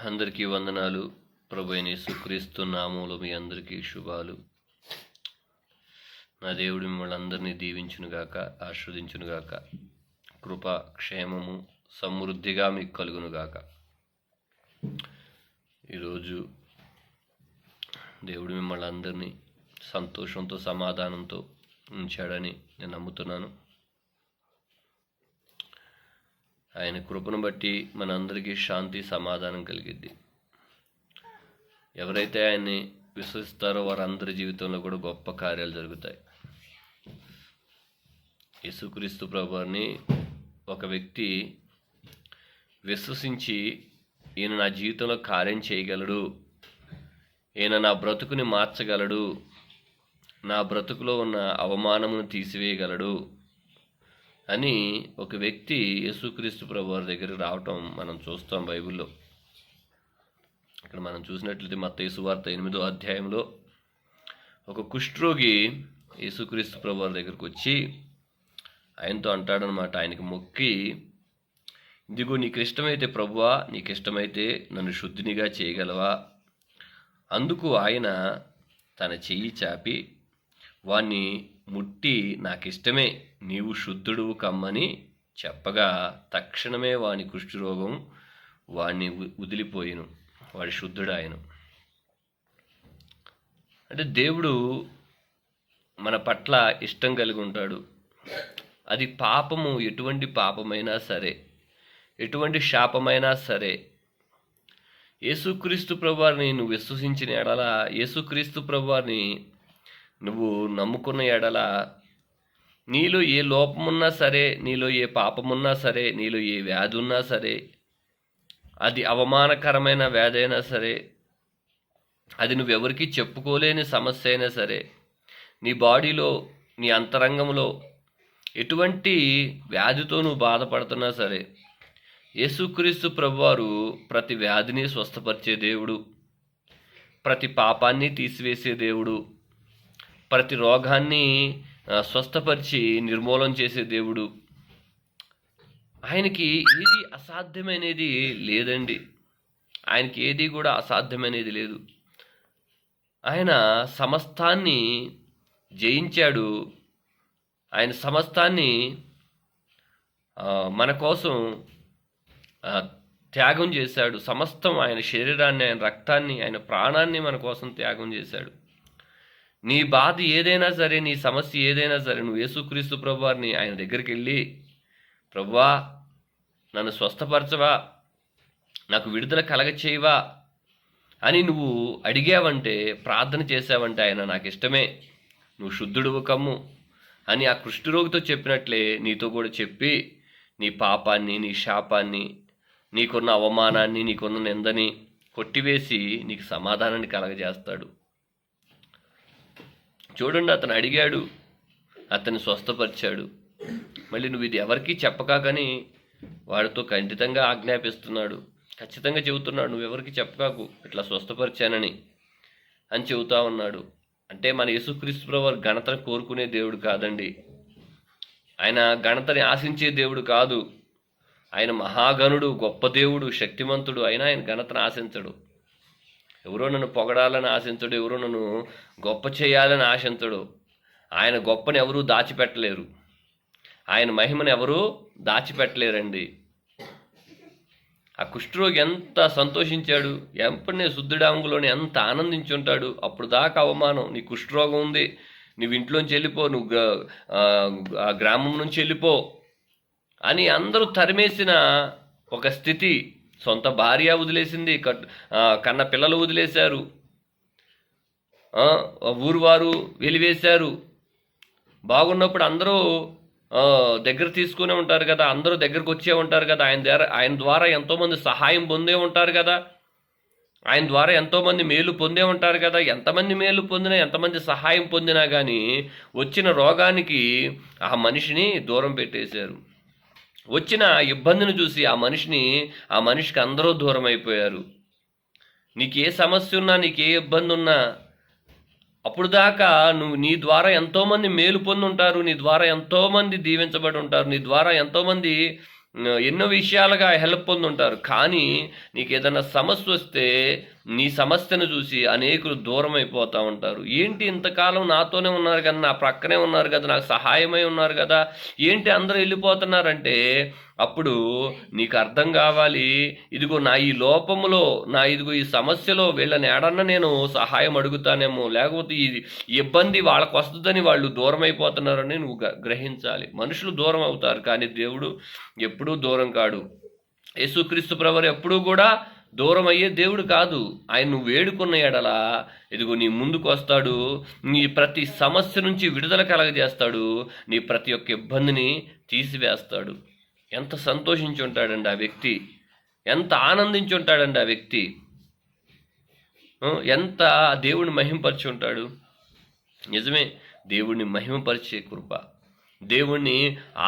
అందరికీ వందనాలు. ప్రభు అయిన యేసుక్రీస్తు నామములో మీ అందరికీ శుభాలు. నా దేవుడు మిమ్మల్ని అందరినీ దీవించునుగాక, ఆశీర్వదించునుగాక. కృప, క్షేమము సమృద్ధిగా మీకు కలుగునుగాక. ఈరోజు దేవుడు మిమ్మల్ని అందరినీ సంతోషంతో, సమాధానంతో ఉంచాడని నేను నమ్ముతున్నాను. ఆయన కృపను బట్టి మనందరికీ శాంతి, సమాధానం కలిగిద్ది. ఎవరైతే ఆయన్ని విశ్వసిస్తారో వారందరి జీవితంలో కూడా గొప్ప కార్యాలు జరుగుతాయి. యేసుక్రీస్తు ప్రభువుని ఒక వ్యక్తి విశ్వసించి, ఈయన నా జీవితంలో కార్యం చేయగలడు, ఈయన నా బ్రతుకుని మార్చగలడు, నా బ్రతుకులో ఉన్న అవమానమును తీసివేయగలడు అని ఒక వ్యక్తి యేసుక్రీస్తు ప్రభువారి దగ్గరికి రావటం మనం చూస్తాం బైబిల్లో. ఇక్కడ మనం చూసినట్లయితే మత్తయి సువార్త 8వ అధ్యాయంలో ఒక కుష్ఠరోగి యేసుక్రీస్తు ప్రభువారి దగ్గరికి వచ్చి ఆయనతో అంటాడనమాట, ఆయనకి మొక్కి, ఇదిగో నీకు ఇష్టమైతే ప్రభువా, నీకు ఇష్టమైతే నన్ను శుద్ధినిగా చేయగలవా? అందుకు ఆయన తన చెయ్యి చాపి వాణ్ణి ముట్టి, నాకిష్టమే, నీవు శుద్ధుడు కమ్మని చెప్పగా తక్షణమే వాని కుష్ఠరోగం వాణ్ణి వదిలిపోయిను, వాడి శుద్ధుడాయను. అంటే దేవుడు మన పట్ల ఇష్టం కలిగి ఉంటాడు. అది పాపము, ఎటువంటి పాపమైనా సరే, ఎటువంటి శాపమైనా సరే, యేసుక్రీస్తు ప్రభువారిని నువ్వు విశ్వసించిన ఎడల, యేసుక్రీస్తు ప్రభువారిని నువ్వు నమ్ముకున్న ఎడల, నీలో ఏ లోపమున్నా సరే, నీలో ఏ పాపమున్నా సరే, నీలో ఏ వ్యాధి ఉన్నా సరే, అది అవమానకరమైన వ్యాధి అయినా సరే, అది నువ్వెవరికి చెప్పుకోలేని సమస్య అయినా సరే, నీ బాడీలో, నీ అంతరంగంలో ఎటువంటి వ్యాధితో నువ్వు బాధపడుతున్నా సరే, యేసుక్రీస్తు ప్రభువారు ప్రతి వ్యాధిని స్వస్థపరిచే దేవుడు, ప్రతి పాపాన్ని తీసివేసే దేవుడు, ప్రతి రోగాన్ని స్వస్థపరిచి నిర్మూలన చేసే దేవుడు. ఆయనకి ఏది అసాధ్యమైనది లేదండి. ఆయనకి ఏది కూడా అసాధ్యమైనది లేదు. ఆయన సమస్తాన్ని జయించాడు. ఆయన సమస్తాన్ని మన కోసం త్యాగం చేశాడు. సమస్తం ఆయన శరీరాన్ని, ఆయన రక్తాన్ని, ఆయన ప్రాణాన్ని మన కోసం త్యాగం చేశాడు. నీ బాధ ఏదైనా సరే, నీ సమస్య ఏదైనా సరే, నువ్వు యేసుక్రీస్తు ప్రభువారిని ఆయన దగ్గరికి వెళ్ళి, ప్రభువా నన్ను స్వస్థపరచవా, నాకు విడుదల కలగచేయవా అని నువ్వు అడిగావంటే, ప్రార్థన చేసావంటే, ఆయన నాకు ఇష్టమే, నువ్వు శుద్ధుడువు కమ్ము అని ఆ కుష్ఠరోగితో చెప్పినట్లే నీతో కూడా చెప్పి, నీ పాపాన్ని, నీ శాపాన్ని, నీకున్న అవమానాన్ని, నీకున్న నిందని కొట్టివేసి నీకు సమాధానాన్ని కలగజేస్తాడు. చూడండి, అతను అడిగాడు, అతన్ని స్వస్థపరిచాడు. మళ్ళీ నువ్వు ఇది ఎవరికీ చెప్పకాకని వాడితో ఖండితంగా ఆజ్ఞాపిస్తున్నాడు. ఖచ్చితంగా చెబుతున్నాడు, నువ్వు ఎవరికి చెప్పకాకు, ఇట్లా స్వస్థపరిచానని అని చెబుతా ఉన్నాడు. అంటే మన యేసుక్రీస్తు ప్రభువు ఘనతను కోరుకునే దేవుడు కాదండి. ఆయన ఘనతని ఆశించే దేవుడు కాదు. ఆయన మహాగణుడు, గొప్ప దేవుడు, శక్తిమంతుడు. అయినా ఆయన ఘనతను ఆశించడు. ఎవరో నన్ను పొగడాలని ఆశించడు, ఎవరో నన్ను గొప్ప చేయాలని ఆశించడు. ఆయన గొప్పని ఎవరూ దాచిపెట్టలేరు. ఆయన మహిమను ఎవరూ దాచిపెట్టలేరండి. ఆ కుష్ఠరోగి ఎంత సంతోషించాడు, ఎప్పుడనే శుద్ధుడాంగులోని ఎంత ఆనందించుంటాడు. అప్పుడు దాకా అవమానం, నీ కుష్ఠరోగం ఉంది, నువ్వు ఇంట్లోంచి వెళ్ళిపో, నువ్వు ఆ గ్రామం నుంచి వెళ్ళిపో అని అందరూ తరిమేసిన ఒక స్థితి. సొంత భార్య వదిలేసింది, కన్న పిల్లలు వదిలేశారు, ఊరు వారు వెలివేశారు. బాగున్నప్పుడు అందరూ దగ్గర తీసుకునే ఉంటారు కదా, అందరూ దగ్గరకు వచ్చే ఉంటారు కదా, ఆయన ద్వారా ఎంతోమంది సహాయం పొందే ఉంటారు కదా, ఆయన ద్వారా ఎంతోమంది మేలు పొందే ఉంటారు కదా. ఎంతమంది మేలు పొందినా, ఎంతమంది సహాయం పొందినా కానీ వచ్చిన రోగానికి ఆ మనిషిని దూరం పెట్టేశారు. వచ్చిన ఇబ్బందిని చూసి ఆ మనిషికి అందరూ దూరం అయిపోయారు. నీకు ఏ సమస్య ఉన్నా, నీకు ఏ ఇబ్బంది ఉన్నా, అప్పుడు దాకా నువ్వు నీ ద్వారా ఎంతోమంది మేలు పొంది ఉంటారు, నీ ద్వారా ఎంతోమంది దీవించబడి ఉంటారు, నీ ద్వారా ఎంతోమంది ఎన్నో విషయాలుగా హెల్ప్ పొందుంటారు. కానీ నీకు ఏదైనా సమస్య వస్తే నీ సమస్యను చూసి అనేకులు దూరం అయిపోతూ ఉంటారు. ఏంటి ఇంతకాలం నాతోనే ఉన్నారు కదా, నా ప్రక్కనే ఉన్నారు కదా, నాకు సహాయమై ఉన్నారు కదా, ఏంటి అందరూ వెళ్ళిపోతున్నారంటే అప్పుడు నీకు అర్థం కావాలి, ఇదిగో నా ఈ లోపములో, ఇదిగో ఈ సమస్యలో వీళ్ళని ఏడన్నా నేను సహాయం అడుగుతానేమో, లేకపోతే ఈ ఇబ్బంది వాళ్ళకు వస్తుందని వాళ్ళు దూరం అయిపోతున్నారని నువ్వు గ్రహించాలి. మనుషులు దూరం అవుతారు, కానీ దేవుడు ఎప్పుడూ దూరం కాడు. యేసుక్రీస్తు ప్రభువు ఎప్పుడూ కూడా దూరం అయ్యే దేవుడు కాదు. ఆయన నువ్వు వేడుకున్న ఎడలా ఇదిగో నీ ముందుకు వస్తాడు, నీ ప్రతి సమస్య నుంచి విడుదల కలగజేస్తాడు, నీ ప్రతి ఒక్క ఇబ్బందిని తీసివేస్తాడు. ఎంత సంతోషించి ఉంటాడండి ఆ వ్యక్తి, ఎంత ఆనందించి ఉంటాడండి ఆ వ్యక్తి, ఎంత దేవుడిని మహిమపరిచి ఉంటాడు. నిజమే, దేవుడిని మహిమపరిచే కృప, దేవుణ్ణి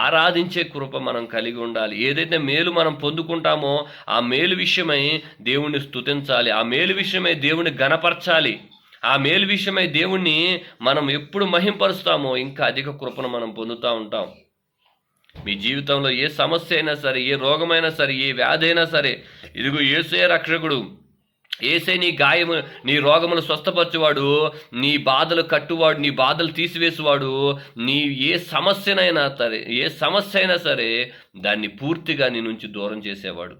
ఆరాధించే కృప మనం కలిగి ఉండాలి. ఏదైతే మేలు మనం పొందుకుంటామో ఆ మేలు విషయమై దేవుణ్ణి స్తుతించాలి, ఆ మేలు విషయమై దేవుణ్ణి ఘనపరచాలి. ఆ మేలు విషయమై దేవుణ్ణి మనం ఎప్పుడు మహింపరుస్తామో ఇంకా అధిక కృపను మనం పొందుతూ ఉంటాం. మీ జీవితంలో ఏ సమస్య అయినా సరే, ఏ రోగమైనా సరే, ఏ వ్యాధి అయినా సరే, ఇదిగో యేసే రక్షకుడు, ఏసే నీ గాయము, నీ రోగములు స్వస్థపరచువాడు, నీ బాధలు కట్టువాడు, నీ బాధలు తీసివేసేవాడు. నీ ఏ సమస్య అయినా సరే దాన్ని పూర్తిగా నీ నుంచి దూరం చేసేవాడు.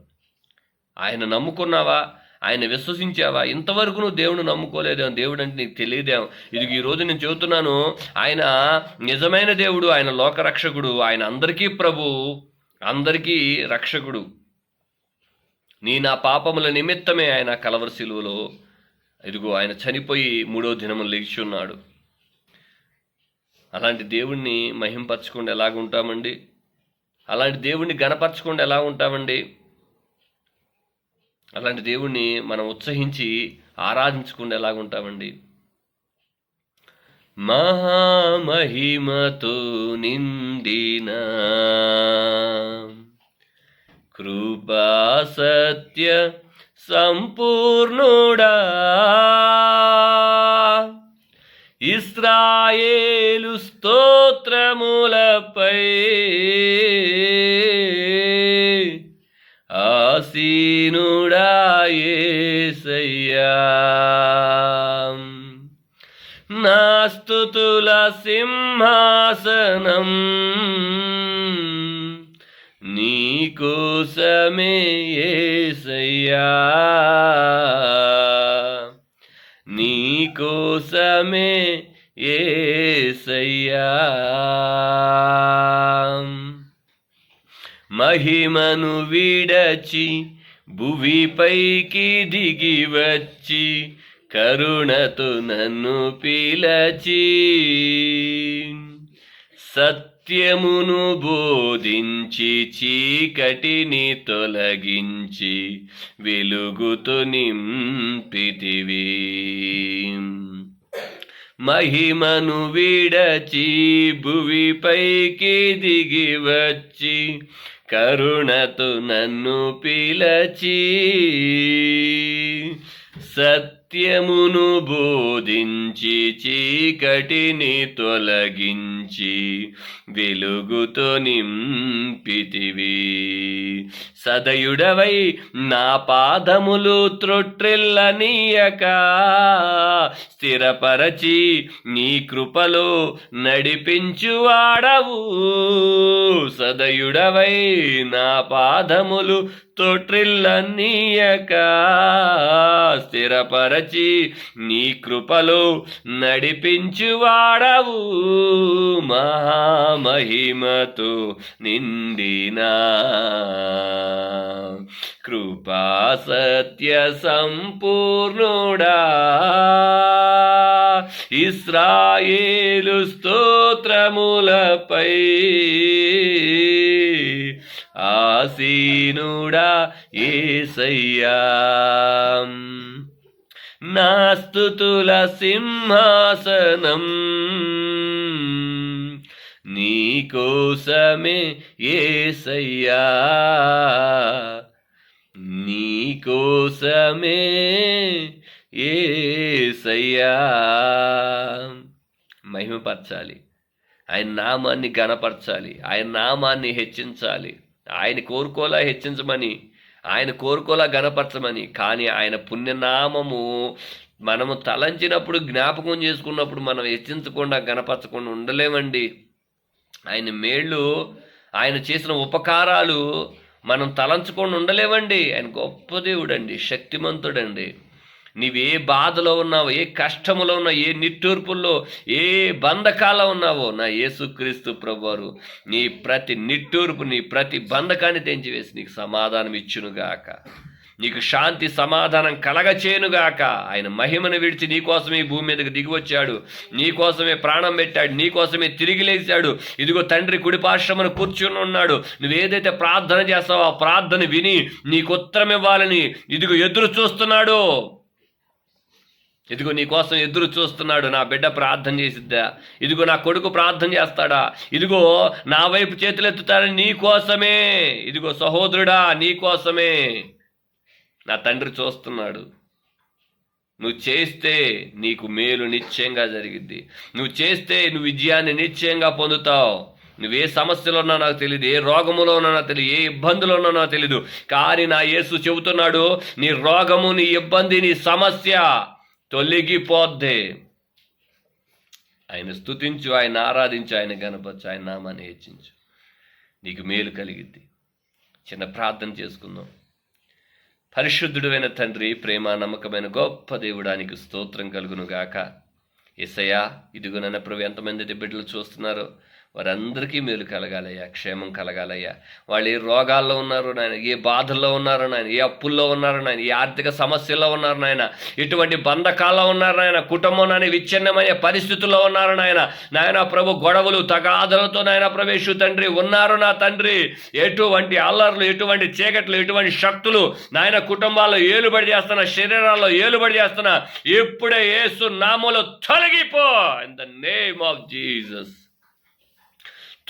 ఆయన నమ్ముకున్నావా, ఆయన విశ్వసించావా? ఇంతవరకు నువ్వు దేవుడు నమ్ముకోలేదేమో, దేవుడు అంటే నీకు తెలియదేమో. ఇది ఈరోజు నేను చెబుతున్నాను, ఆయన నిజమైన దేవుడు, ఆయన లోకరక్షకుడు, ఆయన అందరికీ ప్రభు, అందరికీ రక్షకుడు. నా పాపముల నిమిత్తమే ఆయన కలవరి శిలువలో ఇదిగో ఆయన చనిపోయి 3వ దినము లేచి ఉన్నాడు. అలాంటి దేవుణ్ణి మహింపరచకుండా ఎలాగుంటామండి? అలాంటి దేవుణ్ణి గణపరచకుండా ఎలా ఉంటామండి? అలాంటి దేవుణ్ణి మనం ఉత్సహించి ఆరాధించకుండా ఎలాగుంటామండి? మహామహిమతో నిండిన కృపా సత్య సంపూర్ణుడా, ఇశ్రాయేలు స్తోత్రములపై ఆసీనుడా యేసయ్యా, నా స్తుతుల సింహాసనం నీకోసమే యేసయ్యా, నీకోసమే యేసయ్యా. మహిమను విడచి భువిపైకి దిగి వచ్చి కరుణతో నన్ను పిలచి సత్యమును బోధించి చీకటిని తొలగించి వెలుగుతో నింపితివి. మహిమను విడచి భువిపైకి దిగి వచ్చి కరుణతో నన్ను పిలచి సత్యమును బోధించి చీకటిని తొలగించి వెలుగుతో నింపితివి. సదయుడవై నా పాదములు త్రొట్రిల్లనీయక స్థిరపరచి నీ కృపలో నడిపించువాడవు. సదయుడవై నా పాదములు తొట్రిల్లనీయక స్థిరపరచి నీ కృపలో నడిపించువాడవు. మహామహిమతో నిండినా కృపా సత్య సంపూర్ణుడా, ఇశ్రాయేలు స్తోత్రములపై ఆసీనుడా యేసయ్యా, నా స్తుతుల సింహాసనం నీకోసమే యేసయ్యా, నీకోసమే యేసయ్యా. మహిమపరచాలి, ఆయన నామాన్ని ఘనపరచాలి, ఆయన నామాన్ని హెచ్చించాలి, ఆయన కోరుకోలా హెచ్చించమని, ఆయన కోరుకోలా గణపరచమని. కానీ ఆయన పుణ్యనామము మనము తలంచినప్పుడు, జ్ఞాపకం చేసుకున్నప్పుడు మనం హెచ్చించకుండా గణపరచకుండా ఉండలేమండి. ఆయన మేళ్ళు, ఆయన చేసిన ఉపకారాలు మనం తలంచుకొని ఉండలేమండి. ఆయన గొప్ప దేవుడండి, శక్తిమంతుడండి. నీవే బాధలో ఉన్నావో, ఏ కష్టములో ఉన్నావు, ఏ నిట్టూర్పుల్లో, ఏ బంధకాల్లో ఉన్నావో, నా యేసుక్రీస్తు ప్రభువారు నీ ప్రతి నిట్టూర్పు, నీ ప్రతి బంధకాన్ని తెంచివేసి నీకు సమాధానం ఇచ్చునుగాక, నీకు శాంతి సమాధానం కలగచేయునుగాక. ఆయన మహిమను విడిచి నీకోసమే ఈ భూమి మీదకి దిగి వచ్చాడు, నీకోసమే ప్రాణం పెట్టాడు, నీకోసమే తిరిగి లేచాడు. ఇదిగో తండ్రి కుడిపార్శ్వమున కూర్చుని ఉన్నాడు. నువ్వేదైతే ప్రార్థన చేస్తావో ఆ ప్రార్థన విని నీకు ఉత్తరం ఇవ్వాలని ఇదిగో ఎదురు చూస్తున్నాడు. ఇదిగో నీ కోసం ఎదురు చూస్తున్నాడు. నా బిడ్డ ప్రార్థన చేసిద్దా? ఇదిగో నా కొడుకు ప్రార్థన చేస్తాడా? ఇదిగో నా వైపు చేతులెత్తుతాడని నీ కోసమే. ఇదిగో సహోదరుడా, నీ కోసమే నా తండ్రి చూస్తున్నాడు. నువ్వు చేస్తే నీకు మేలు నిశ్చయంగా జరిగిద్ది. నువ్వు చేస్తే నువ్వు విజయాన్ని నిశ్చయంగా పొందుతావు. నువ్వే సమస్యలో ఉన్నా నాకు తెలియదు, ఏ రోగములో ఉన్నా నాకు తెలియదు, ఏ ఇబ్బందులో ఉన్నా నాకు తెలీదు. కానీ నా యేసు చెబుతున్నాడు, నీ రోగము, నీ ఇబ్బంది, నీ సమస్య తొలగిపోద్ది. ఆయన స్తుతించు, ఆయన ఆరాధించు, ఆయన గణపరచు, ఆయన నామాన్ని హెచ్చించు, నీకు మేలు కలిగిద్ది. చిన్న ప్రార్థన చేసుకుందాం. పరిశుద్ధుడైన తండ్రి, ప్రేమ నమ్మకమైన గొప్ప దేవుడానికి స్తోత్రం కలుగును గాక. యేసయ్యా, ఇదిగో నన్న ప్రభు ఎంతమంది అయితే బిడ్డలు చూస్తున్నారో వారందరికీ మేలు కలగాలయ్యా, క్షేమం కలగాలయ్యా. వాళ్ళు ఏ రోగాల్లో ఉన్నారు నాయన, ఏ బాధల్లో ఉన్నారు నాయన, ఏ అప్పుల్లో ఉన్నారు నాయన, ఏ ఆర్థిక సమస్యల్లో ఉన్నారు నాయన, ఎటువంటి బంధకాల్లో ఉన్నారు నాయన, కుటుంబంలోని విచ్ఛిన్నమైన పరిస్థితుల్లో ఉన్నారు నాయన. నాయన ప్రభు, గొడవలు తగాదలతో నాయన ప్రవేశు తండ్రి ఉన్నారు నా తండ్రి. ఎటువంటి అల్లర్లు, ఎటువంటి చీకట్లు, ఎటువంటి శక్తులు నాయన కుటుంబాల్లో ఏలుబడి చేస్తున్నా, శరీరాల్లో ఏలుబడి చేస్తున్నా, ఇప్పుడే యేసు నామములో తొలగిపో. In the name of Jesus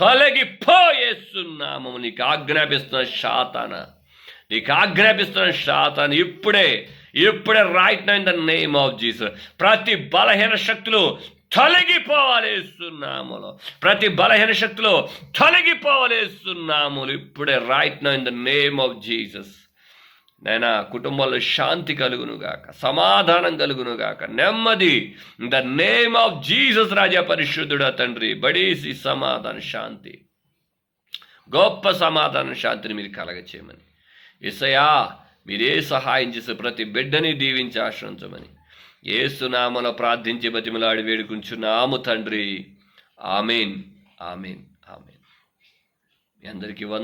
తొలగిపో. యేసు నామము నీకు ఆజ్ఞాపిస్తున్న శాతాన, నీకు ఆజ్ఞాపిస్తున్న శాతాన ఇప్పుడే right now in the name of Jesus ప్రతి బలహీన శక్తులు తొలగిపోవాలి యేసు నామములో. ప్రతి బలహీన శక్తులు తొలగిపోవాలి యేసు నామములో ఇప్పుడే right now in the name of Jesus. Naina కుటుంబంలో శాంతి కలుగునుగాక, సమాధానం కలుగునుగాక, నెమ్మది. In the name of Jesus రాజా పరిశుద్ధుడా తండ్రి, బడీసి సమాధాన శాంతి, గొప్ప సమాధాన శాంతిని మీరు కలగచేయమని యేసయ్యా మీరే సహాయం చేసి ప్రతి బిడ్డని దీవించి ఆశ్రయించమని యేసు నామములో ప్రార్థించి బతిమలాడి వేడుకుంటున్నాము తండ్రి. ఆమేన్, ఆమేన్, ఆమేన్. మీ అందరికీ వందనాలు.